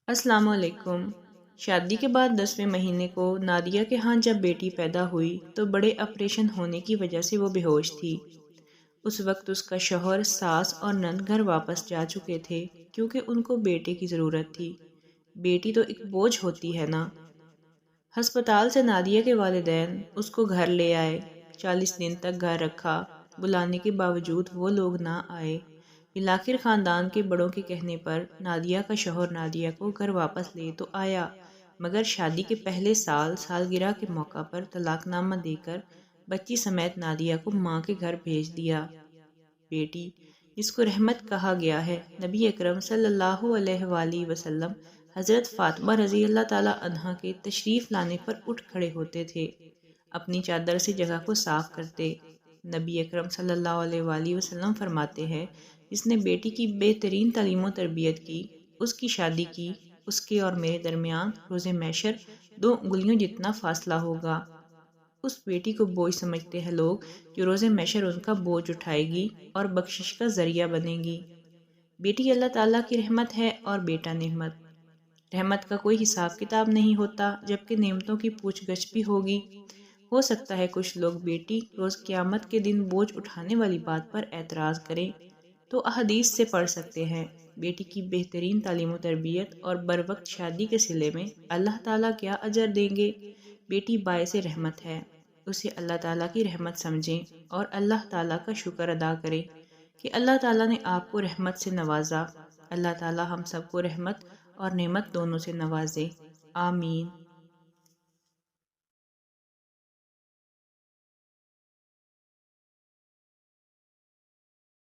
السلام علیکم۔ شادی کے بعد 10ویں مہینے کو نادیہ کے ہاں جب بیٹی پیدا ہوئی تو بڑے آپریشن ہونے کی وجہ سے وہ بے ہوش تھی۔ اس وقت اس کا شوہر، ساس اور نند گھر واپس جا چکے تھے کیونکہ ان کو بیٹے کی ضرورت تھی۔ بیٹی تو ایک بوجھ ہوتی ہے نا۔ ہسپتال سے نادیہ کے والدین اس کو گھر لے آئے۔ 40 دن تک گھر رکھا، بلانے کے باوجود وہ لوگ نہ آئے۔ بالآخر خاندان کے بڑوں کے کہنے پر نادیہ کا شوہر نادیہ کو گھر واپس لے تو آیا، مگر شادی کے پہلے سال سالگرہ کے موقع پر طلاق نامہ دے کر بچی سمیت نادیہ کو ماں کے گھر بھیج دیا۔ بیٹی، جس کو رحمت کہا گیا ہے، نبی اکرم صلی اللہ علیہ وآلہ وسلم حضرت فاطمہ رضی اللہ تعالیٰ عنہا کے تشریف لانے پر اٹھ کھڑے ہوتے تھے، اپنی چادر سے جگہ کو صاف کرتے۔ نبی اکرم صلی اللہ علیہ وآلہ وسلم فرماتے ہیں، جس نے بیٹی کی بہترین تعلیم و تربیت کی، اس کی شادی کی، اس کے اور میرے درمیان روز محشر 2 انگلیوں جتنا فاصلہ ہوگا۔ اس بیٹی کو بوجھ سمجھتے ہیں لوگ، جو روز محشر ان کا بوجھ اٹھائے گی اور بخشش کا ذریعہ بنے گی۔ بیٹی اللہ تعالیٰ کی رحمت ہے اور بیٹا نعمت۔ رحمت کا کوئی حساب کتاب نہیں ہوتا، جبکہ نعمتوں کی پوچھ گچھ بھی ہوگی۔ ہو سکتا ہے کچھ لوگ بیٹی روز قیامت کے دن بوجھ اٹھانے والی بات پر اعتراض کریں، تو احادیث سے پڑھ سکتے ہیں۔ بیٹی کی بہترین تعلیم و تربیت اور بروقت شادی کے صلے میں اللہ تعالیٰ کیا اجر دیں گے۔ بیٹی باعث رحمت ہے، اسے اللہ تعالیٰ کی رحمت سمجھیں اور اللہ تعالیٰ کا شکر ادا کریں کہ اللہ تعالیٰ نے آپ کو رحمت سے نوازا۔ اللہ تعالیٰ ہم سب کو رحمت اور نعمت دونوں سے نوازے، آمین۔